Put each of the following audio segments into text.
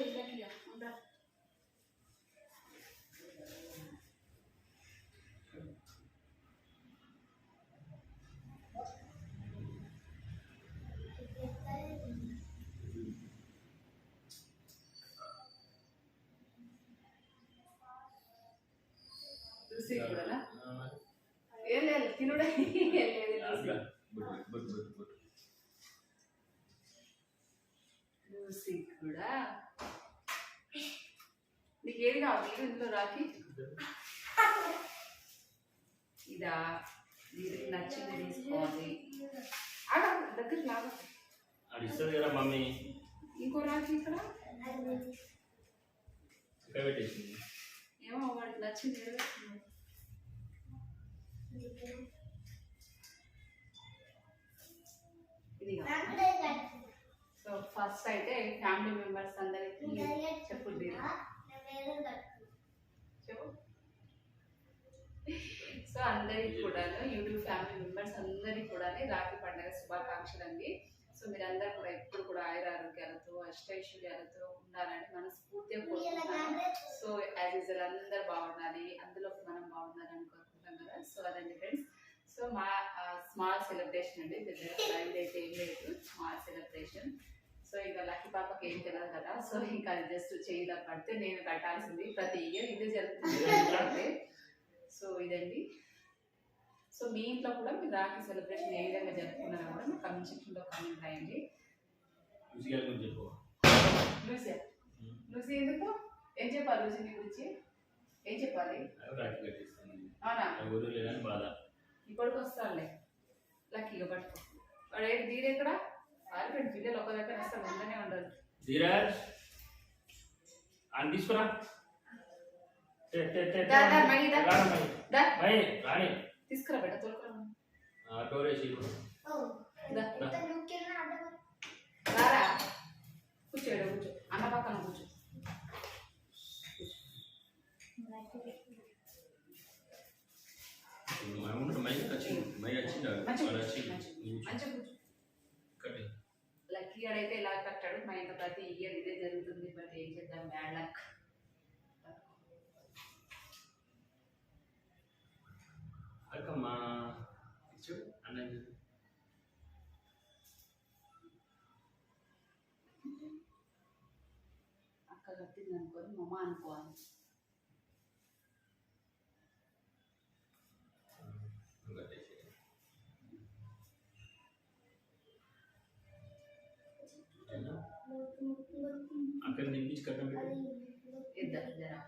ఇళ్ళకి ఉందా చూసి కూడా ఏం లేదు తినుడే చూసి కూడా నీకు ఏది కావాలి ఇందులో రాకి ఇదా ఇది నచ్చింది తీసుకోవాలి దగ్గర లాగా అడిస్తుంది కదా మమ్మీ ఇంకో రాకి ఇక్కడ పెట్టేసింది ఏమో వాడికి నచ్చింది ఇది సో ఫస్ట్ అయితే ఫ్యామిలీ మెంబర్స్ అందరికి చెప్పుంది చెప్పు సో అందరికి కూడా యూట్యూబ్ ఫ్యామిలీ మెంబర్స్ అందరికి కూడా రాఖీ పండుగ శుభాకాంక్షలు అండి. సో మీరందరూ కూడా ఎప్పుడు కూడా ఆయురారోగ్యాలతో అష్టైశ్వర్యాలతో ఉండాలని మనస్ఫూర్తిగా కోరుకుంటున్నాను. సో యాజ్ యూజువల్ అందరూ బాగుండాలి, అందులోకి మనం బాగుండాలని కోరుకుంటాం కదా. సో అదండి ఫ్రెండ్స్. సో మా స్మాల్ సెలబ్రేషన్ అండి, పెద్దగా అయితే ఏం లేదు, స్మాల్ సెలబ్రేషన్. సో ఇంకా లక్కీ పాపకి ఏం తెలియదు కదా, సో ఇంకా అది జస్ట్ చేయిలా పడితే నేను కట్టాల్సింది ప్రతి ఇయర్ ఇదే జరుగుతుంది. సో ఇదండి. సో మీ ఇంట్లో కూడా మీరు రాఖీ సెలబ్రేషన్ ఏ విధంగా జరుపుకున్నారో కూడా మా కమెంట్ సెక్షన్లో కామెంట్ రాయండి. లూసీ ఎందుకు ఏం చెప్పాలి? లూసీ నీ గురించి ఏం చెప్పాలి? అవునా ఇప్పటికి వస్తాడులే లక్కీగా పట్టుకో. వాడు ఏంటి దీని ఎక్కడ ఆల్రెడీ పిల్లలు ఒక దగ్గర వస్తారు, ఉండనే ఉండదు. తీసుకురా బెట్ట తోలుకురా కూర్చోడు, కూర్చో అన్న పక్కన కూర్చో. లక్కీ అయితే ఇలా కట్టాడు, మా ఇంట్లో ప్రతి ఇయర్ ఇదే జరుగుతుంది. బట్ ఏం చేద్దాం, బ్యాడ్ లక్. అక్కమ్మా అన్న అక్క కట్టింది అనుకోని మమ్మ అనుకోవాలి. అక్కడ నింపించి కట్టం ఇద్దరు జరా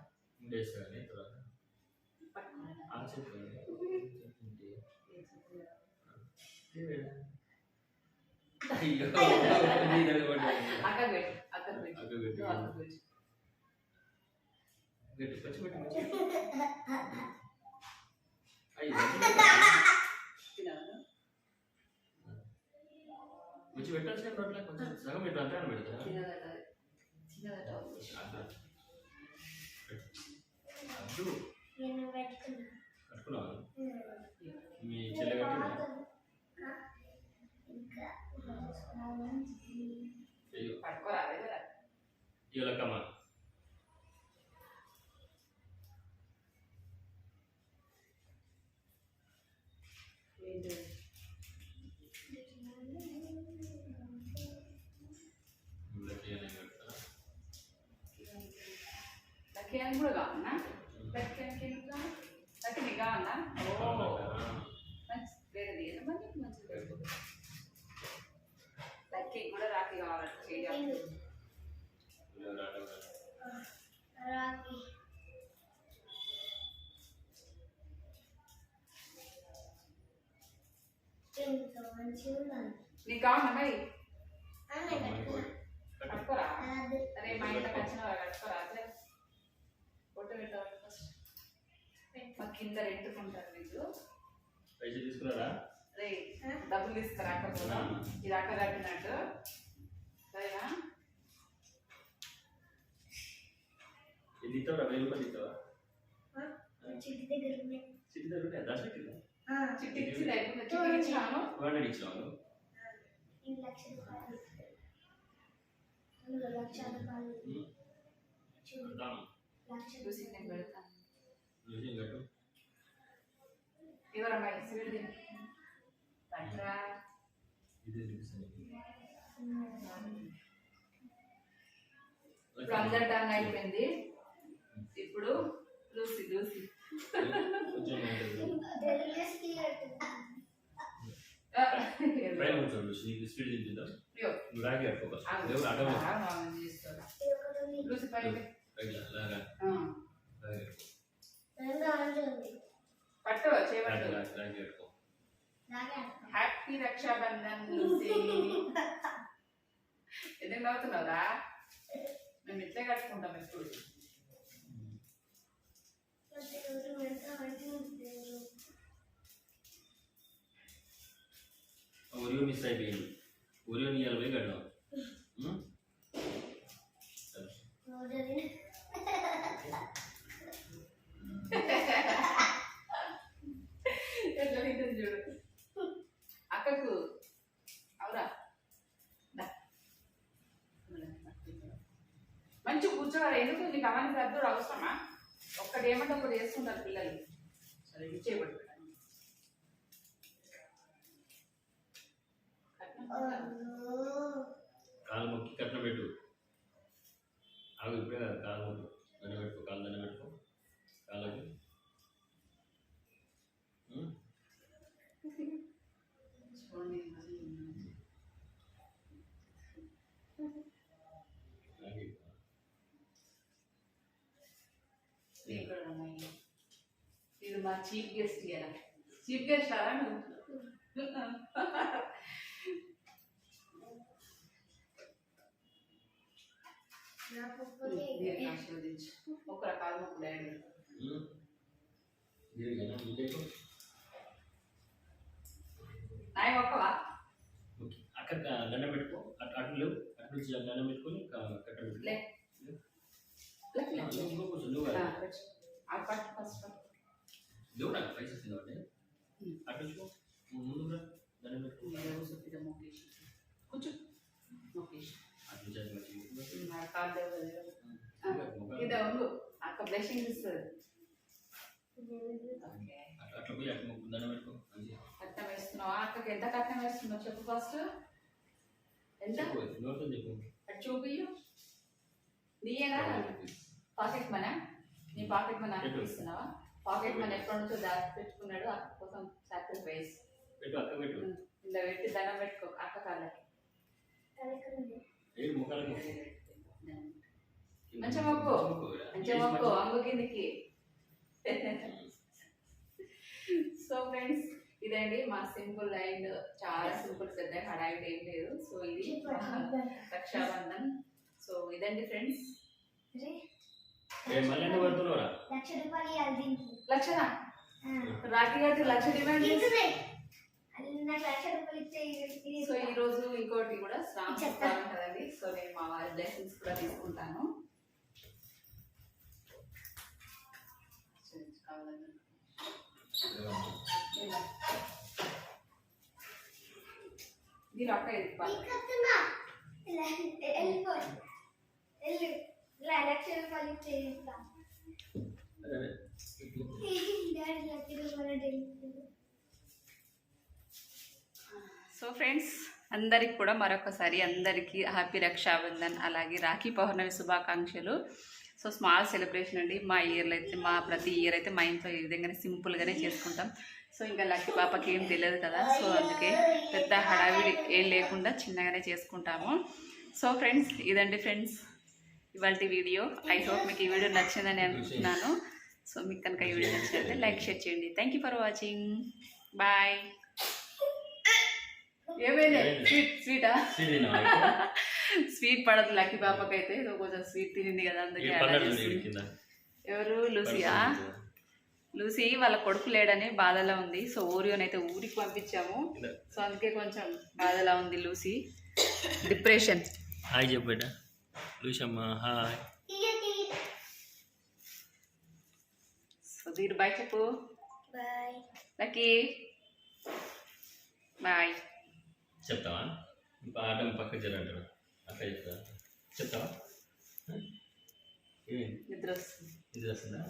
వచ్చి పెట్టాల్సిన రోడ్ల కొంచెం సగం పెట్టు, అంతా పెడతా కట్టుకున్నావా మీ చెల్లె కట్టిందా? ఇవ్వలక్కమ్మా లక్కీ కూడా కావాలన్నా? లక్కీ నీకు కావాలన్నా? వేరేది ఏదమ్మా మంచిది. లక్కీ కూడా రాఖీ కావాలంటే చేయాలి. నీకు కావాలన్నా మరి కట్టుకోరా? అరే మా ఇంట్లోకి వచ్చిన వాళ్ళు కట్టుకోరా? అట్లే ఫోటో పెట్టాలి ఫస్ట్. మా కింద రెంట్కుంటారు వీళ్ళు. పైసలు తీసుకున్నారా? రే డబ్బులు తీసుకురా అక్కడ కూడా. ఇది అక్కడ కట్టినట్టు సరేనా? ఎన్ని ఇస్తావా? 1000 రూపాయలు ఇస్తావా? చిట్టి దగ్గర ఉన్నాయి. చిట్టి దగ్గర ఉన్నాయి. దాచిపెట్టిందా? చిట్టి ఇచ్చింది అయిపోయింది. చిట్టి ఇచ్చినాను. 200 ఇచ్చినాను. 2 లక్షల రూపాయలు. ఇందులో 1,00,000 రూపాయలు చూడు, పెడతాను. 1,00,000 చూసి నేను పెడతాను. చూసి కట్టు. ఎవరమ్మా ఈ స్వీట్ తిని పట్రా. ఇదే చూపిస్తాను. ఇప్పుడు అందరి టర్న్ అయిపోయింది. ఇప్పుడు లూసి లూసి కొంచెం డెలివరీస్కి పైన కొంచెం స్పీడ్ తింటుందా నువ్వు రాగి కట్టుకో ఫస్ట్. దేవుడు అడ్డం లూసి పైకి లాగా రాగి కట్టుకో. రెండు ఆరెంజ్ ఉంది. పట్టు చేయబట్టు. రాగి కట్టుకో. లాగా హ్యాపీ రక్షాబంధన్ లూసి. ఎందుకు నవ్వుతున్నావురా? మేము ఇట్లే కట్టుకుంటాం ఎప్పుడు. ఒరియో మిస్ అయిపోయింది. ఒరియో ఇవాళ పోయి కట్టాం. ఎట్లా తింటుంది చూడు అక్కకు. అవురా మంచి కూర్చోవాలి. ఎందుకు నీకు అవన్నీ సర్దుడు అవసరమా? ఒక్కటి ఏమంటే ఒకటి వేసుకుంటారు పిల్లలు. సరే ఇది చేయబడి కాలు మొక్కి కట్నం పెట్టు. ఆగు ఇప్పుడే కదా కాలు మొక్కు దండ పెట్టుకో. కాలు దండ పెట్టుకో కాళ్ళకి. చూడండి ఇది మా చీఫ్ గెస్ట్ కదా. చీఫ్ గెస్ట్ రా నువ్వు. ఆశీర్వదించు. ఒక రకాల మొక్కు డాడీ. నాయ ఒక్కవా అక్క దండం పెట్టుకో. అటు లేవు అటు నుంచి దండం పెట్టుకొని కట్ట పెట్టు. లే కొంచెం నువ్వు పట్టు ఫస్ట్ లేవు నాకు పైసలు ఇస్తుంది అంటే అటు వచ్చుకో. ముందు దండం పెట్టుకో. మొక్కేసి కూర్చో. మొక్కేసి అటు నుంచి అది మంచిగా కాళ్ళు ఇదే ఉండు. అక్క బ్లెస్సింగ్ ఇస్తుంది. అట్లా పోయి అటు మొక్కు దండం పెట్టుకో. కట్నం వేస్తున్నావా? అక్కకి ఎంత కట్నం వేస్తున్నావు చెప్పు ఫస్ట్. ఎంత నోట్తో చెప్పు. అటు చూపియ్యు. నీయేనా పాకెట్ మనీ? నీ పాకెట్ మనీ అక్క ఇస్తున్నావా? పాకెట్ మనీ ఎప్పటి నుంచో దాచి పెట్టుకున్నాడు అక్క కోసం. సాక్రిఫైస్ పెట్టు. అక్క పెట్టు. ఇలా పెట్టి దండం పెట్టుకో అక్క కాళ్ళకి. ఏడు ముఖాలకు మంచిగా మొక్కు. మంచిగా మొక్కు అంగు కిందికి. సో ఫ్రెండ్స్ ఇదండి మా సింపుల్ అండ్ చాలా సింపుల్, పెద్ద హడావిడి ఏం లేదు. సో ఇది రక్షాబంధన్. సో ఇదండి ఫ్రెండ్స్. మళ్ళీ ఎంత పడుతున్నారా? 1,00,000 రూపాయలు ఇవ్వాలి దీనికి. లక్షనా? రాఖీ గారి 1,00,000 డిమాండ్ చేస్తుంది. నాకు 1,00,000 రూపాయలు ఇచ్చే. సో ఈ రోజు ఇంకోటి కూడా శ్రావణ శుక్రవారం కదండి. సో నేను మా వారి బ్లెస్సింగ్స్ కూడా తీసుకుంటాను. దీని అక్క వెళ్ళిపోయి 1,00,000 రూపాయలు ఇచ్చే. సో ఫ్రెండ్స్ అందరికి కూడా మరొకసారి అందరికీ హ్యాపీ రక్షాబంధన్ అలాగే రాఖీ పౌర్ణమి శుభాకాంక్షలు. సో స్మాల్ సెలబ్రేషన్ అండి. మా ఇయర్లో అయితే ప్రతి ఇయర్ అయితే మా ఇంట్లో ఈ విధంగానే సింపుల్గానే చేసుకుంటాం. సో ఇంకా లక్కీ పాపకి ఏం తెలియదు కదా. సో అందుకే పెద్ద హడావిడి ఏం లేకుండా చిన్నగానే చేసుకుంటాము. సో ఫ్రెండ్స్ ఇదండి ఫ్రెండ్స్ ఇవాళ వీడియో. ఐ హోప్ మీకు ఈ వీడియో నచ్చిందని అనుకుంటున్నాను. సో మీకు కనుక ఈ వీడియో నచ్చినట్లయితే లైక్ షేర్ చేయండి. Thank you for watching. Bye. ఏమైనా స్వీటా? స్వీట్ పడదు లక్కీ పాపకైతే. కొంచెం స్వీట్ తినింది కదా అందుకే. ఎవరు? లూసియా. లూసీ వాళ్ళ కొడుకు లేడని బాధలో ఉంది. సో ఓరియోనైతే ఊరికి పంపించాము. సో అందుకే కొంచెం బాధలా ఉంది లూసీ. డిప్రెషన్. హాయ్ చెప్పు బేటా. లూసమ్మ హాయ్. సో దీని బాయ్ చెప్పు. బాయ్ లక్కీ బాయ్ చెప్తావా? ఆటం పక్క జరంటారు అట్లా చెప్తా. చెప్తావా ఏమైంది నిద్ర వస్తుంది. ఇది వస్తుందా